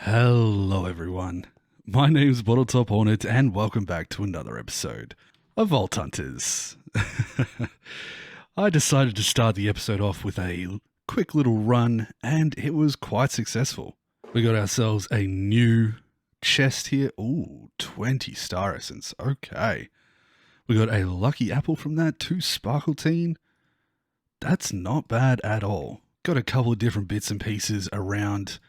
Hello everyone, my name's Bottletophornet and welcome back to another episode of Vault Hunters. I decided to start the episode off with a quick little run and it was quite successful. We got ourselves a new chest here. Ooh, 20 star essence, okay. We got a lucky apple from that, 2 sparkletine. That's not bad at all. Got a couple of different bits and pieces around.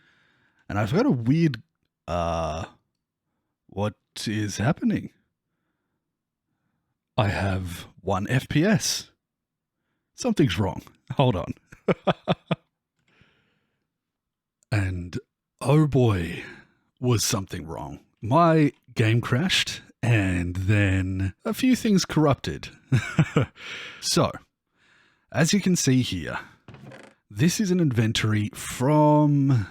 And I've got a weird, what is happening? I have 1 FPS. Something's wrong. Hold on. And oh boy, was something wrong. My game crashed and then a few things corrupted. So, as you can see here, this is an inventory from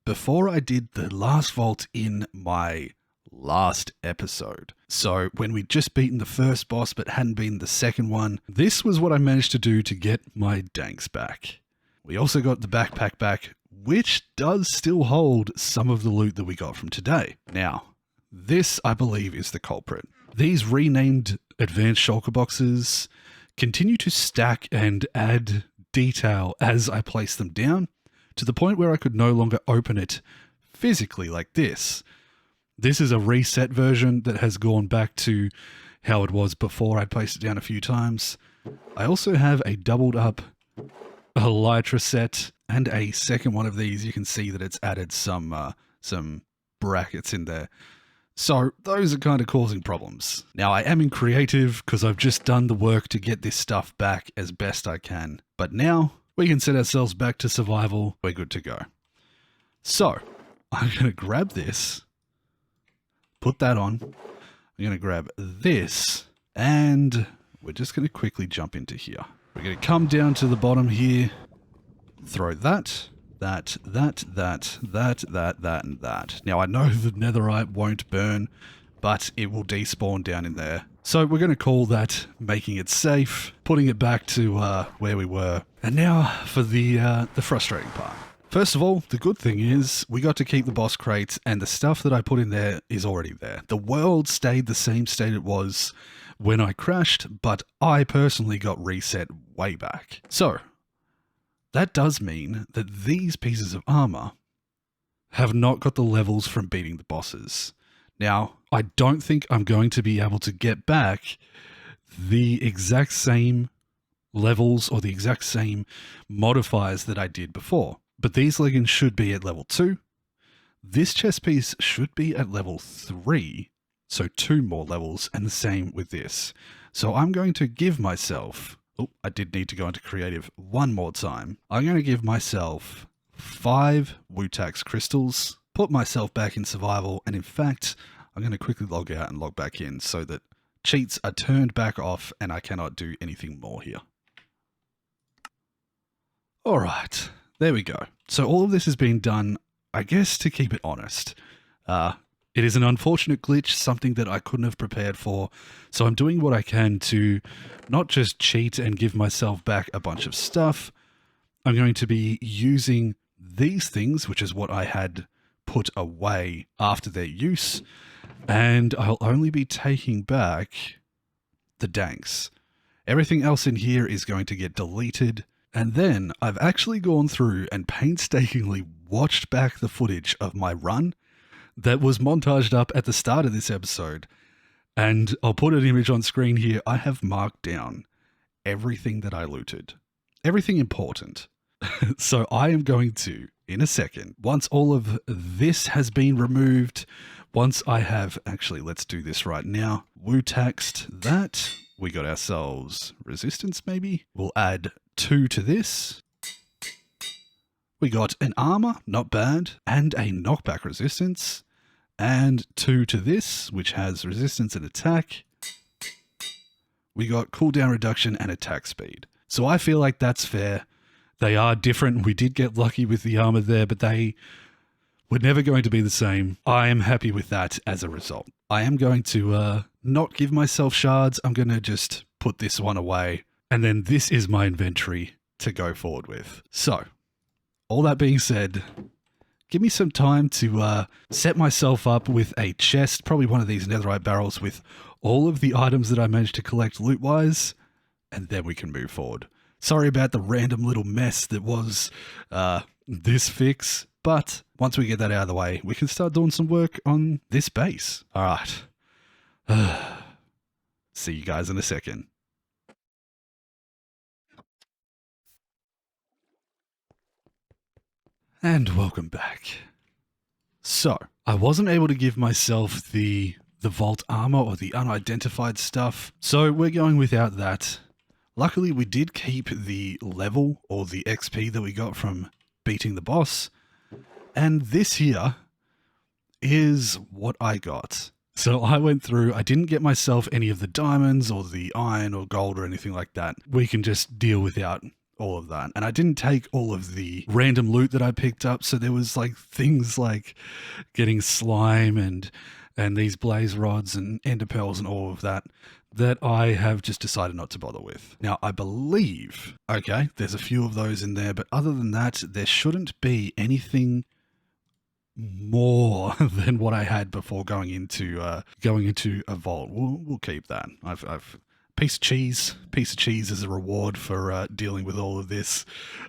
before I did the last vault in my last episode. So when we'd just beaten the first boss but hadn't beaten the second one, this was what I managed to do to get my danks back. We also got the backpack back, which does still hold some of the loot that we got from today. Now, this I believe is the culprit. These renamed advanced shulker boxes continue to stack and add detail as I place them down, to the point where I could no longer open it physically like this. This is a reset version that has gone back to how it was before I placed it down a few times. I also have a doubled up elytra set and a second one of these. You can see that it's added some brackets in there. So those are kind of causing problems. Now I am in creative because I've just done the work to get this stuff back as best I can. But now we can set ourselves back to survival. We're good to go. So, I'm going to grab this, put that on. I'm going to grab this, and we're just going to quickly jump into here. We're going to come down to the bottom here, throw that, and that. Now, I know the netherite won't burn, but it will despawn down in there. So we're going to call that making it safe, putting it back to where we were. And now for the frustrating part. First of all, the good thing is we got to keep the boss crates and the stuff that I put in there is already there. The world stayed the same state it was when I crashed, but I personally got reset way back. So that does mean that these pieces of armor have not got the levels from beating the bosses. Now, I don't think I'm going to be able to get back the exact same levels or the exact same modifiers that I did before. But these leggings should be at level 2. This chest piece should be at level 3. So 2 more levels, and the same with this. So I'm going to give myself... Oh, I did need to go into creative one more time. I'm going to give myself 5 Wutax crystals, put myself back in survival, and in fact, I'm going to quickly log out and log back in so that cheats are turned back off and I cannot do anything more here. Alright, there we go. So all of this has been done, I guess, to keep it honest. It is an unfortunate glitch, something that I couldn't have prepared for, so I'm doing what I can to not just cheat and give myself back a bunch of stuff. I'm going to be using these things, which is what I had put away after their use, and I'll only be taking back the danks. Everything else in here is going to get deleted, and then I've actually gone through and painstakingly watched back the footage of my run that was montaged up at the start of this episode, and I'll put an image on screen here. I have marked down everything that I looted, everything important. So I am going to, in a second, once all of this has been removed, once I have, actually, let's do this right now, Wutaxed that, we got ourselves resistance maybe. We'll add 2 to this. We got an armor, not bad, and a knockback resistance, and 2 to this, which has resistance and attack. We got cooldown reduction and attack speed. So I feel like that's fair. They are different. We did get lucky with the armor there, but they were never going to be the same. I am happy with that as a result. I am going to not give myself shards. I'm going to just put this one away. And then this is my inventory to go forward with. So, all that being said, give me some time to set myself up with a chest, probably one of these netherite barrels with all of the items that I managed to collect loot-wise, and then we can move forward. Sorry about the random little mess that was this fix, but once we get that out of the way, we can start doing some work on this base. All right. See you guys in a second. And welcome back. So, I wasn't able to give myself the vault armor or the unidentified stuff, so we're going without that. Luckily, we did keep the level or the XP that we got from beating the boss, and this here is what I got. So I went through, I didn't get myself any of the diamonds or the iron or gold or anything like that. We can just deal without all of that. And I didn't take all of the random loot that I picked up, so there was like things like getting slime and these blaze rods and ender pearls and all of that I have just decided not to bother with. Now, I believe, okay, there's a few of those in there, but other than that, there shouldn't be anything more than what I had before going into a vault. We'll keep that. I've piece of cheese as a reward for dealing with all of this,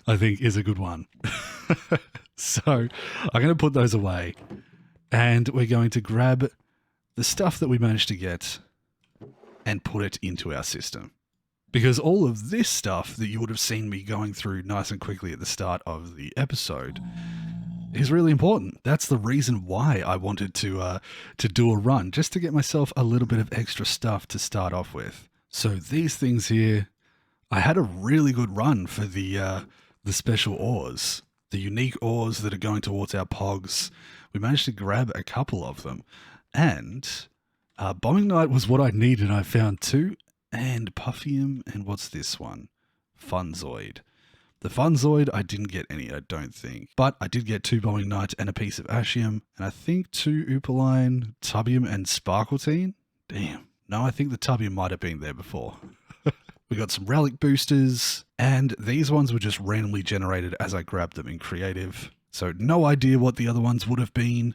I think is a good one. So I'm going to put those away, and we're going to grab the stuff that we managed to get and put it into our system. Because all of this stuff that you would have seen me going through nice and quickly at the start of the episode is really important. That's the reason why I wanted to do a run, just to get myself a little bit of extra stuff to start off with. So these things here, I had a really good run for the special ores, the unique ores that are going towards our pogs. We managed to grab a couple of them, and Bombing Knight was what I needed. I found 2, and Puffium, and what's this one? Funzoid. The Funzoid, I didn't get any, I don't think. But I did get 2 Bombing Knight and a piece of Ashium, and I think 2 Upaline, Tubium, and Sparkletine. Damn. No, I think the Tubium might have been there before. We got some relic boosters, and these ones were just randomly generated as I grabbed them in creative. So no idea what the other ones would have been,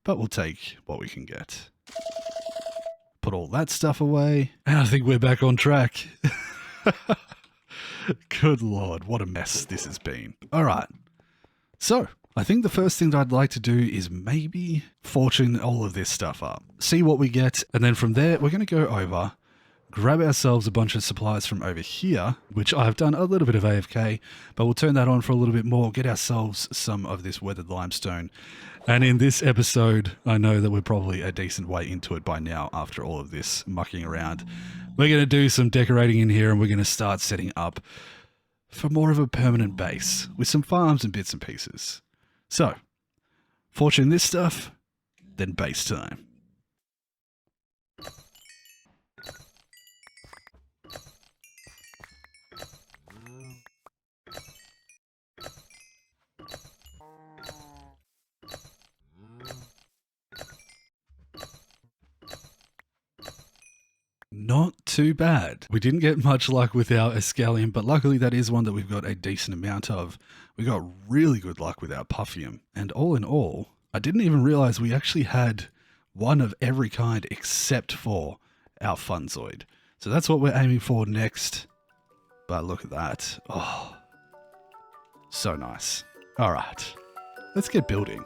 but we'll take what we can get. Put all that stuff away, and I think we're back on track. Good Lord, what a mess this has been. All right, so I think the first thing that I'd like to do is maybe fortune all of this stuff up, see what we get, and then from there we're going to go over, grab ourselves a bunch of supplies from over here, which I've done a little bit of AFK, but we'll turn that on for a little bit more, get ourselves some of this weathered limestone. And in this episode, I know that we're probably a decent way into it by now after all of this mucking around. We're going to do some decorating in here, and we're going to start setting up for more of a permanent base with some farms and bits and pieces. So, fortune this stuff, then base time. Not too bad. We didn't get much luck with our Escallion, but luckily that is one that we've got a decent amount of. We got really good luck with our Puffium, and all in all, I didn't even realize we actually had one of every kind except for our Funzoid. So that's what we're aiming for next. But look at that. Oh, so nice. All right, let's get building.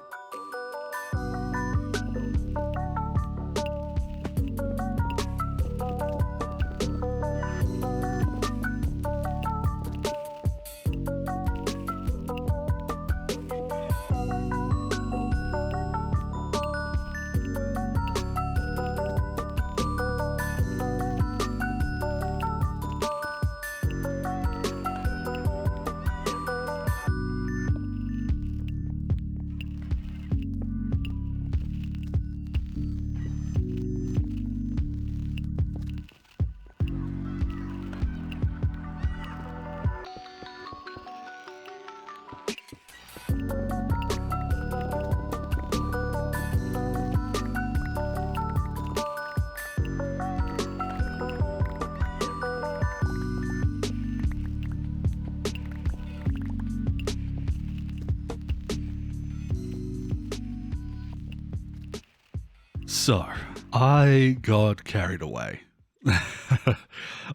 So, I got carried away.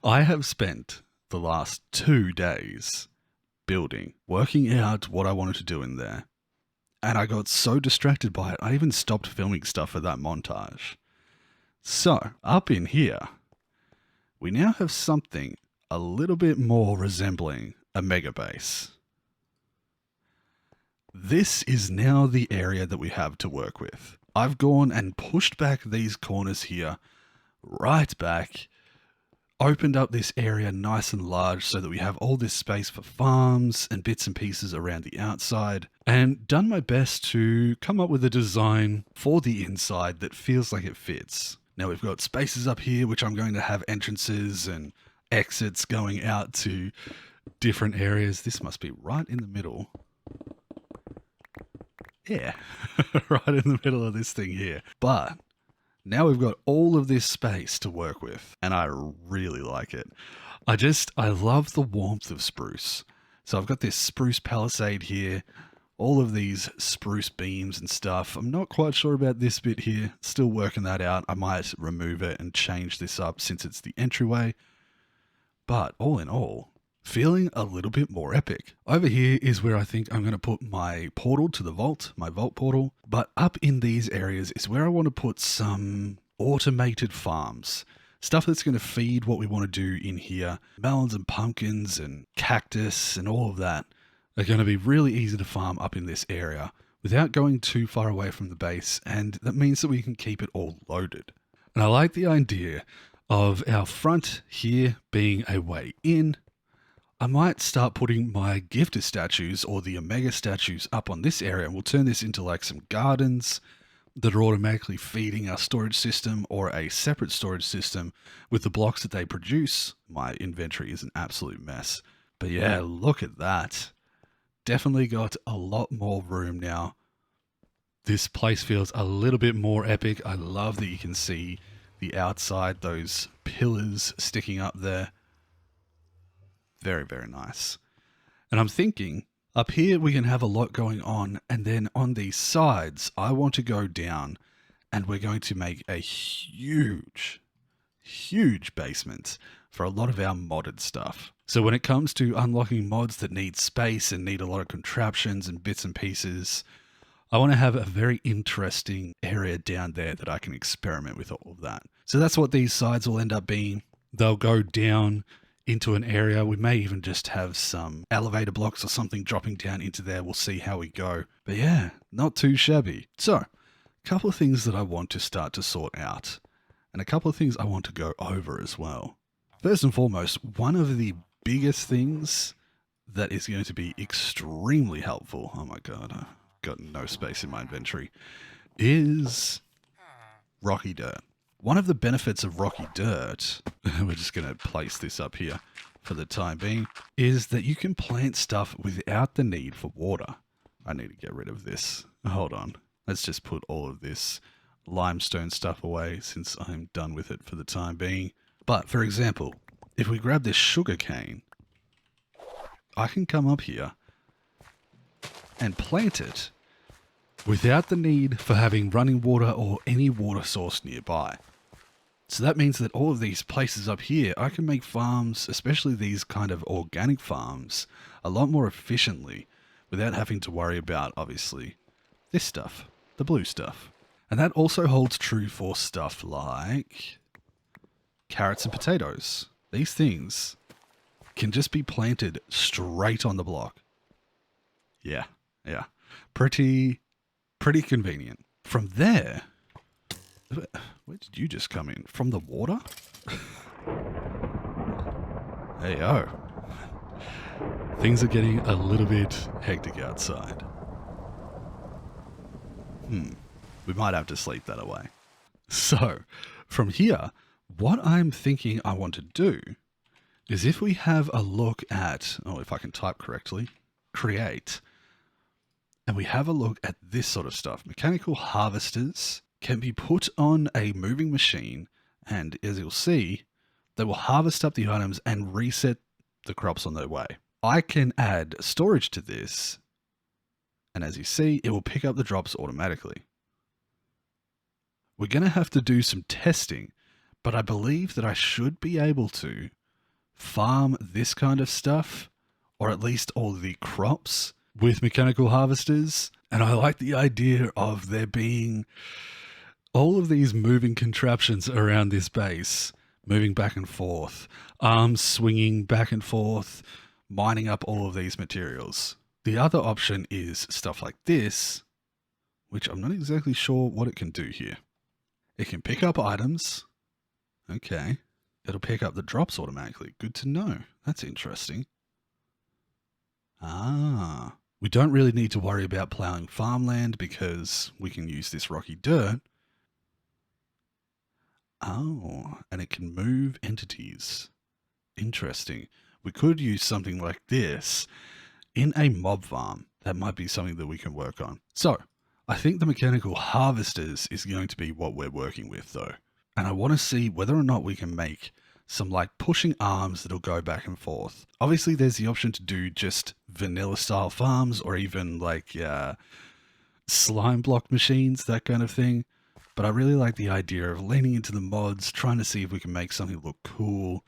I have spent the last 2 days building, working out what I wanted to do in there. And I got so distracted by it, I even stopped filming stuff for that montage. So, up in here, we now have something a little bit more resembling a mega base. This is now the area that we have to work with. I've gone and pushed back these corners here, right back, opened up this area nice and large so that we have all this space for farms and bits and pieces around the outside, and done my best to come up with a design for the inside that feels like it fits. Now we've got spaces up here which I'm going to have entrances and exits going out to different areas. This must be right in the middle. Yeah, right in the middle of this thing here. But now we've got all of this space to work with, and I really like it. I love the warmth of spruce. So I've got this spruce palisade here, all of these spruce beams and stuff. I'm not quite sure about this bit here, still working that out. I might remove it and change this up since it's the entryway. But all in all, feeling a little bit more epic. Over here is where I think I'm going to put my portal to the vault, my vault portal. But up in these areas is where I want to put some automated farms. Stuff that's going to feed what we want to do in here. Melons and pumpkins and cactus and all of that are going to be really easy to farm up in this area without going too far away from the base. And that means that we can keep it all loaded. And I like the idea of our front here being a way in. I might start putting my gifter statues or the Omega statues up on this area, and we'll turn this into like some gardens that are automatically feeding our storage system, or a separate storage system with the blocks that they produce. My inventory is an absolute mess. But yeah, look at that. Definitely got a lot more room now. This place feels a little bit more epic. I love that you can see the outside, those pillars sticking up there. Very, very nice. And I'm thinking up here we can have a lot going on, and then on these sides I want to go down and we're going to make a huge basement for a lot of our modded stuff. So when it comes to unlocking mods that need space and need a lot of contraptions and bits and pieces, I want to have a very interesting area down there that I can experiment with all of that. So that's what these sides will end up being. They'll go down into an area. We may even just have some elevator blocks or something dropping down into there. We'll see how we go. But yeah, not too shabby. So, a couple of things that I want to start to sort out, and a couple of things I want to go over as well. First and foremost, one of the biggest things that is going to be extremely helpful, oh my god, I've got no space in my inventory, is rocky dirt. One of the benefits of rocky dirt, we're just going to place this up here for the time being, is that you can plant stuff without the need for water. I need to get rid of this. Hold on. Let's just put all of this limestone stuff away since I'm done with it for the time being. But for example, if we grab this sugar cane, I can come up here and plant it without the need for having running water or any water source nearby. So that means that all of these places up here, I can make farms, especially these kind of organic farms, a lot more efficiently without having to worry about, obviously, this stuff, the blue stuff. And that also holds true for stuff like carrots and potatoes. These things can just be planted straight on the block. Yeah. Pretty convenient. From there, where did you just come in? From the water? Hey, oh. Things are getting a little bit hectic outside. We might have to sleep that away. So, from here, what I'm thinking I want to do is, if we have a look at, if I can type correctly, create, and we have a look at this sort of stuff. Mechanical harvesters can be put on a moving machine, and as you'll see, they will harvest up the items and reset the crops on their way. I can add storage to this, and as you see, it will pick up the drops automatically. we're going to have to do some testing, but I believe that I should be able to farm this kind of stuff, or at least all the crops, with mechanical harvesters. And I like the idea of there being all of these moving contraptions around this base, moving back and forth, arms swinging back and forth, mining up all of these materials. The other option is stuff like this, which I'm not exactly sure what it can do here. It can pick up items. Okay. It'll pick up the drops automatically. Good to know. That's interesting. Ah. We don't really need to worry about plowing farmland because we can use this rocky dirt. Oh, and it can move entities. Interesting. We could use something like this in a mob farm. That might be something that we can work on. So, I think the mechanical harvesters is going to be what we're working with though. And I want to see whether or not we can make some like pushing arms that'll go back and forth. Obviously there's the option to do just vanilla style farms or even like slime block machines, that kind of thing. But I really like the idea of leaning into the mods, trying to see if we can make something look cool,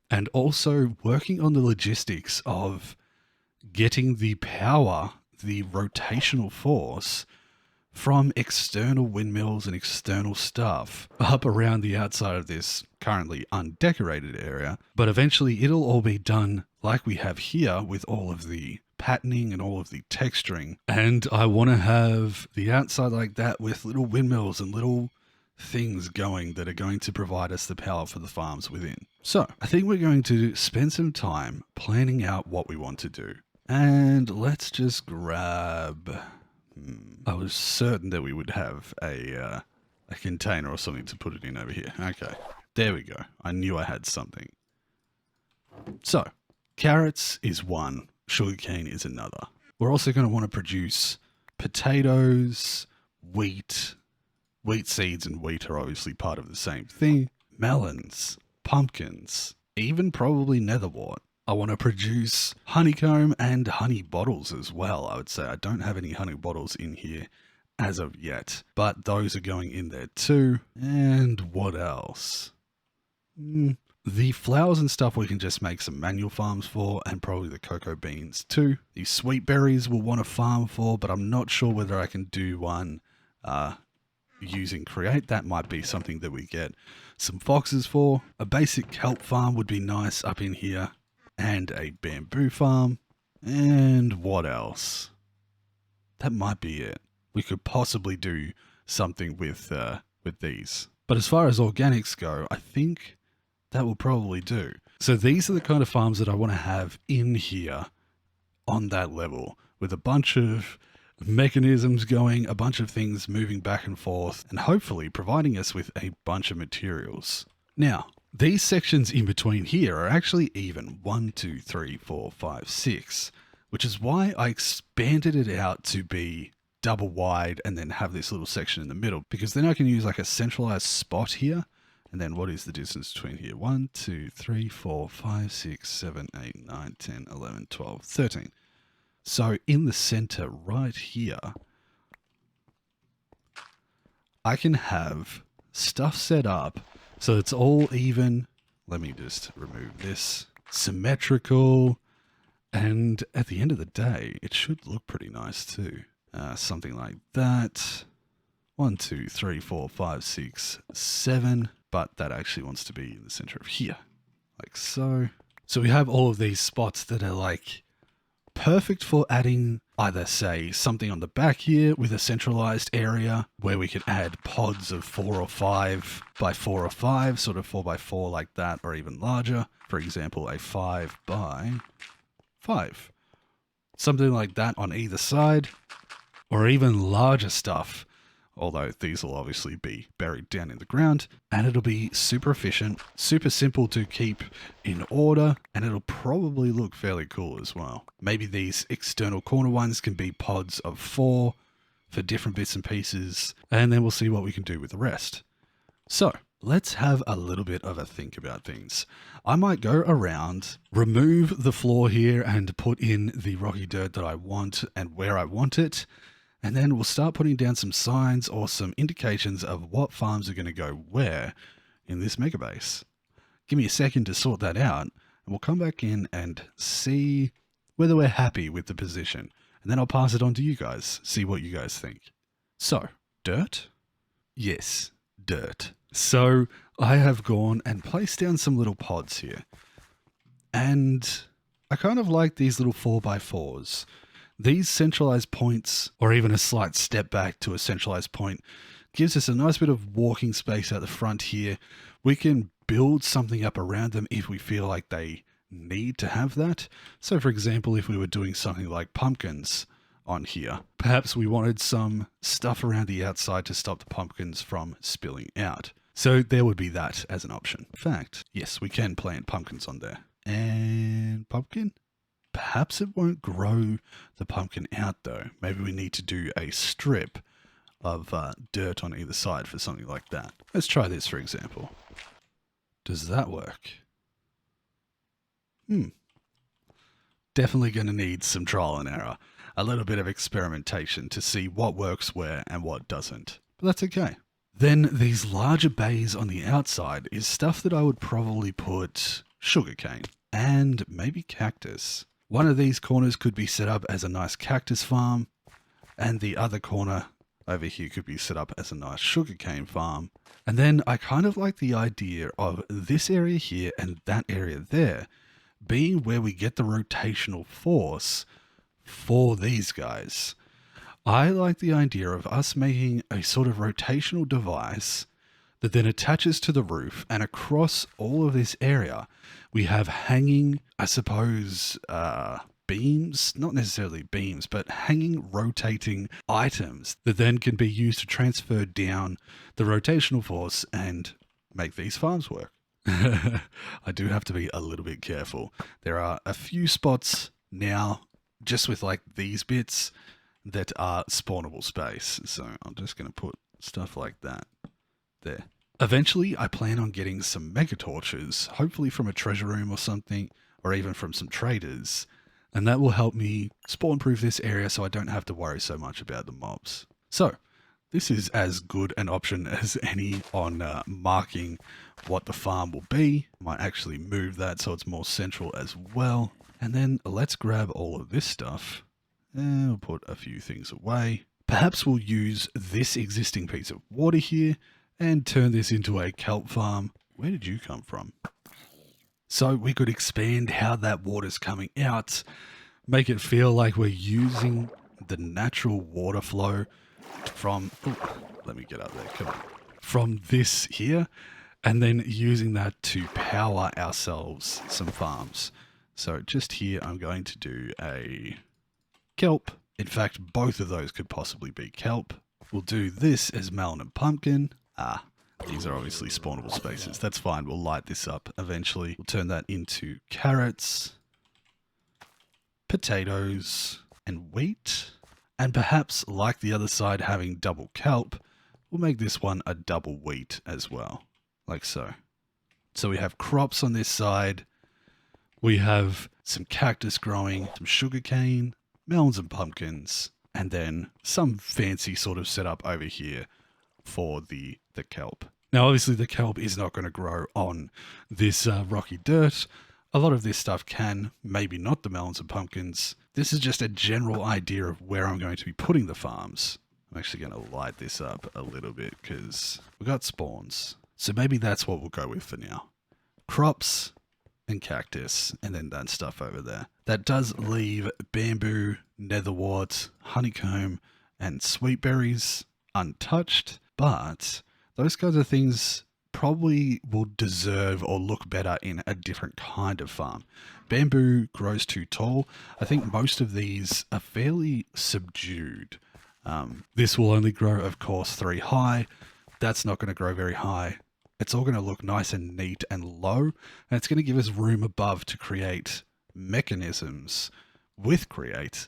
and also working on the logistics of getting the power, the rotational force from external windmills and external stuff up around the outside of this currently undecorated area. But eventually it'll all be done like we have here with all of the patterning and all of the texturing. And I want to have the outside like that with little windmills and little things going that are going to provide us the power for the farms within. So I think we're going to spend some time planning out what we want to do. And let's just grab... I was certain that we would have a container or something to put it in over here. Okay, there we go. I knew I had something. So, carrots is one, sugarcane is another. We're also going to want to produce potatoes, wheat. Wheat seeds and wheat are obviously part of the same thing. Melons, pumpkins, even probably netherwort. I want to produce honeycomb and honey bottles as well. I would say I don't have any honey bottles in here as of yet, but those are going in there too. And what else? The flowers and stuff we can just make some manual farms for, and probably the cocoa beans too. The sweet berries we'll want to farm for, but I'm not sure whether I can do one using create. That might be something that we get some foxes for. A basic kelp farm would be nice up in here. And a bamboo farm. And what else? That might be it. We could possibly do something with these. But as far as organics go, I think that will probably do. So these are the kind of farms that I want to have in here on that level, with a bunch of mechanisms going, a bunch of things moving back and forth, and hopefully providing us with a bunch of materials. Now, these sections in between here are actually even 1, 2, 3, 4, 5, 6, which is why I expanded it out to be double wide and then have this little section in the middle, because then I can use like a centralized spot here. And then what is the distance between here? 1, 2, 3, 4, 5, 6, 7, 8, 9, 10, 11, 12, 13. So in the center right here, I can have stuff set up so it's all even. Let me just remove this. Symmetrical. And at the end of the day, it should look pretty nice too. Something like that. 1, 2, 3, 4, 5, 6, 7. But that actually wants to be in the center of here. Like so. So we have all of these spots that are like perfect for adding either, say, something on the back here with a centralized area where we could add pods of 4 or 5 by 4 or 5, sort of 4 by 4 like that, or even larger. For example, a 5 by 5. Something like that on either side, or even larger stuff, although these will obviously be buried down in the ground, and it'll be super efficient, super simple to keep in order, and it'll probably look fairly cool as well. Maybe these external corner ones can be pods of 4 for different bits and pieces, and then we'll see what we can do with the rest. So let's have a little bit of a think about things. I might go around, remove the floor here and put in the rocky dirt that I want and where I want it, And then we'll start putting down some signs or some indications of what farms are going to go where in this mega base. Give me a second to sort that out, and we'll come back in and see whether we're happy with the position. And then I'll pass it on to you guys, see what you guys think. So, dirt? Yes, dirt. So I have gone and placed down some little pods here. And I kind of like these little 4x4s. These centralized points, or even a slight step back to a centralized point, gives us a nice bit of walking space at the front here. We can build something up around them if we feel like they need to have that. So for example, if we were doing something like pumpkins on here, perhaps we wanted some stuff around the outside to stop the pumpkins from spilling out. So there would be that as an option. In fact, yes, we can plant pumpkins on there. And pumpkin? Perhaps it won't grow the pumpkin out though. Maybe we need to do a strip of dirt on either side for something like that. Let's try this for example. Does that work? Definitely going to need some trial and error. A little bit of experimentation to see what works where and what doesn't. But that's okay. Then these larger bays on the outside is stuff that I would probably put sugarcane and maybe cactus. One of these corners could be set up as a nice cactus farm, and the other corner over here could be set up as a nice sugarcane farm. And then I kind of like the idea of this area here and that area there being where we get the rotational force for these guys. I like the idea of us making a sort of rotational device that then attaches to the roof, and across all of this area we have hanging, I suppose, beams, not necessarily beams, but hanging rotating items that then can be used to transfer down the rotational force and make these farms work. I do have to be a little bit careful. There are a few spots now just with like these bits that are spawnable space. So I'm just going to put stuff like that there. Eventually, I plan on getting some mega torches, hopefully from a treasure room or something, or even from some traders. And that will help me spawn proof this area so I don't have to worry so much about the mobs. So this is as good an option as any on marking what the farm will be. Might actually move that so it's more central as well. And then let's grab all of this stuff and we'll put a few things away. Perhaps we'll use this existing piece of water here and turn this into a kelp farm. Where did you come from? So we could expand how that water's coming out, make it feel like we're using the natural water flow from, let me get up there, come on, from this here, and then using that to power ourselves some farms. So just here, I'm going to do a kelp. In fact, both of those could possibly be kelp. We'll do this as melon and pumpkin. These are obviously spawnable spaces. That's fine. We'll light this up eventually. We'll turn that into carrots, potatoes, and wheat. And perhaps, like the other side having double kelp, we'll make this one a double wheat as well, like so. So we have crops on this side. We have some cactus growing, some sugarcane, melons and pumpkins, and then some fancy sort of setup over here for the kelp. Now, obviously the kelp is not going to grow on this rocky dirt. A lot of this stuff can, maybe not the melons and pumpkins. This is just a general idea of where I'm going to be putting the farms. I'm actually going to light this up a little bit because we got spawns. So maybe that's what we'll go with for now. Crops and cactus, and then that stuff over there. That does leave bamboo, netherwort, honeycomb, and sweet berries untouched, but those kinds of things probably will deserve or look better in a different kind of farm. Bamboo grows too tall. I think most of these are fairly subdued. This will only grow, of course, 3 high. That's not going to grow very high. It's all going to look nice and neat and low, and it's going to give us room above to create mechanisms with Create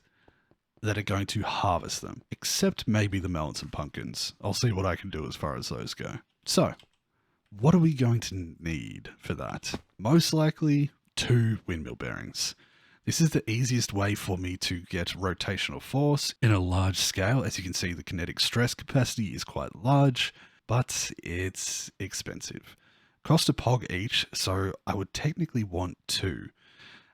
that are going to harvest them, except maybe the melons and pumpkins. I'll see what I can do as far as those go. So, what are we going to need for that? Most likely 2 windmill bearings. This is the easiest way for me to get rotational force in a large scale. As you can see, the kinetic stress capacity is quite large, but it's expensive. Cost a pog each, so I would technically want 2.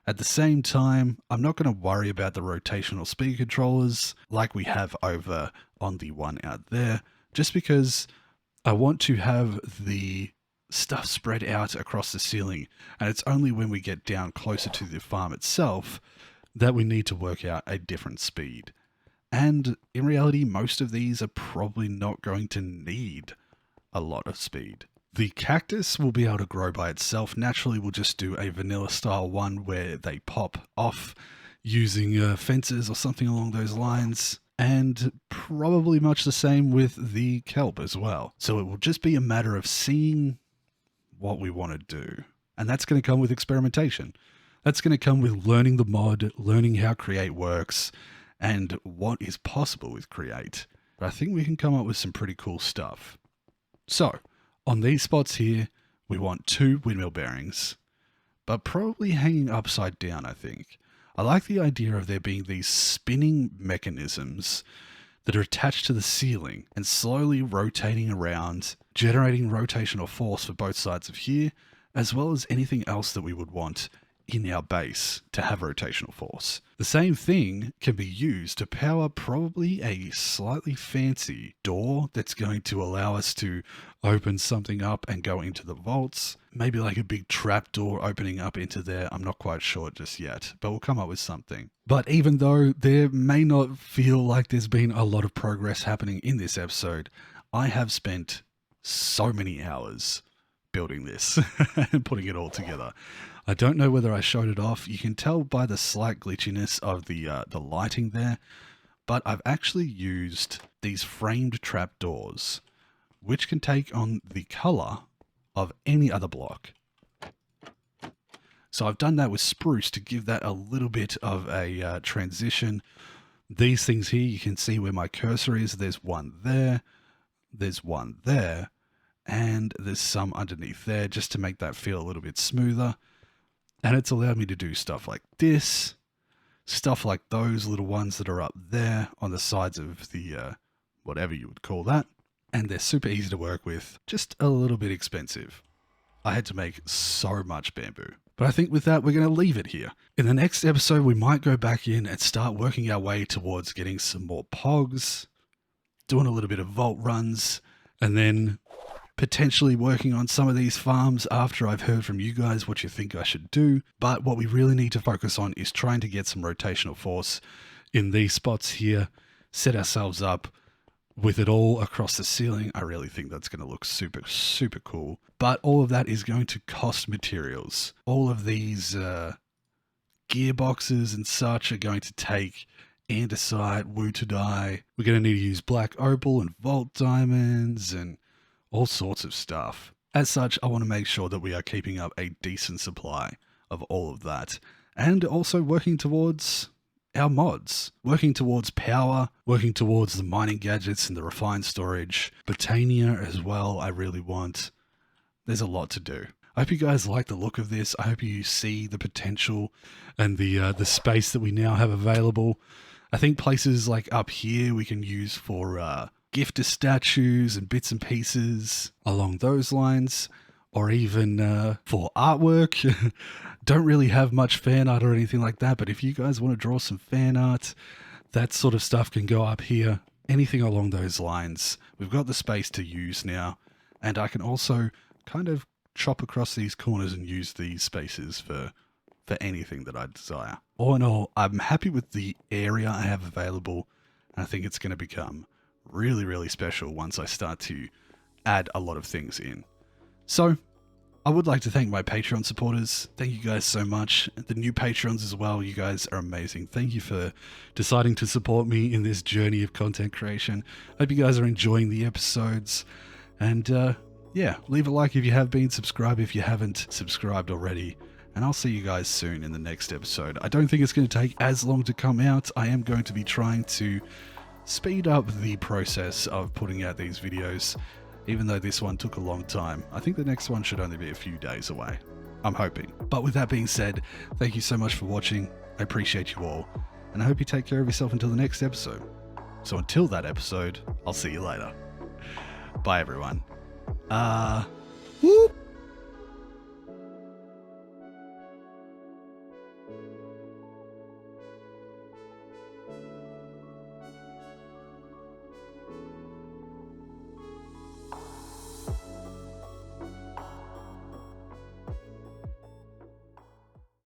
At the same time, I'm not going to worry about the rotational speed controllers like we have over on the one out there, just because I want to have the stuff spread out across the ceiling, and it's only when we get down closer to the farm itself that we need to work out a different speed. And in reality, most of these are probably not going to need a lot of speed. The cactus will be able to grow by itself. Naturally, we'll just do a vanilla style one where they pop off using fences or something along those lines. And probably much the same with the kelp as well. So it will just be a matter of seeing what we want to do. And that's going to come with experimentation. That's going to come with learning the mod, learning how Create works, and what is possible with Create. But I think we can come up with some pretty cool stuff. So, on these spots here, we want 2 windmill bearings, but probably hanging upside down, I think. I like the idea of there being these spinning mechanisms that are attached to the ceiling and slowly rotating around, generating rotational force for both sides of here, as well as anything else that we would want in our base to have rotational force. The same thing can be used to power probably a slightly fancy door that's going to allow us to open something up and go into the vaults. Maybe like a big trap door opening up into there. I'm not quite sure just yet, but we'll come up with something. But even though there may not feel like there's been a lot of progress happening in this episode, I have spent so many hours building this and putting it all together. I don't know whether I showed it off. You can tell by the slight glitchiness of the lighting there, but I've actually used these framed trapdoors, which can take on the color of any other block. So I've done that with spruce to give that a little bit of a transition. These things here, you can see where my cursor is. There's one there, there's one there, and there's some underneath there just to make that feel a little bit smoother. And it's allowed me to do stuff like this, stuff like those little ones that are up there on the sides of the, whatever you would call that. And they're super easy to work with, just a little bit expensive. I had to make so much bamboo. But I think with that, we're going to leave it here. In the next episode, we might go back in and start working our way towards getting some more pogs, doing a little bit of vault runs, and then potentially working on some of these farms after I've heard from you guys what you think I should do. But what we really need to focus on is trying to get some rotational force in these spots here, set ourselves up with it all across the ceiling. I really think that's going to look super, super cool. But all of that is going to cost materials. All of these gearboxes and such are going to take andesite, wootadite. We're going to need to use black opal and vault diamonds and all sorts of stuff. As such, I want to make sure that we are keeping up a decent supply of all of that. And also working towards our mods, working towards power, working towards the mining gadgets and the refined storage, Botania as well, I really want. There's a lot to do. I hope you guys like the look of this. I hope you see the potential and the space that we now have available. I think places like up here we can use for gifter statues and bits and pieces along those lines, or even for artwork. Don't really have much fan art or anything like that, but if you guys want to draw some fan art, that sort of stuff can go up here. Anything along those lines. We've got the space to use now, and I can also kind of chop across these corners and use these spaces for anything that I desire. All in all, I'm happy with the area I have available, and I think it's going to become really, really special once I start to add a lot of things in. So, I would like to thank my Patreon supporters. Thank you guys so much. The new Patrons as well. You guys are amazing. Thank you for deciding to support me in this journey of content creation. Hope you guys are enjoying the episodes. And yeah, leave a like if you have been, subscribe if you haven't subscribed already. And I'll see you guys soon in the next episode. I don't think it's going to take as long to come out. I am going to be trying to speed up the process of putting out these videos. Even though this one took a long time, I think the next one should only be a few days away. I'm hoping. But with that being said, thank you so much for watching. I appreciate you all, and I hope you take care of yourself until the next episode. So until that episode, I'll see you later. Bye, everyone. Whoop!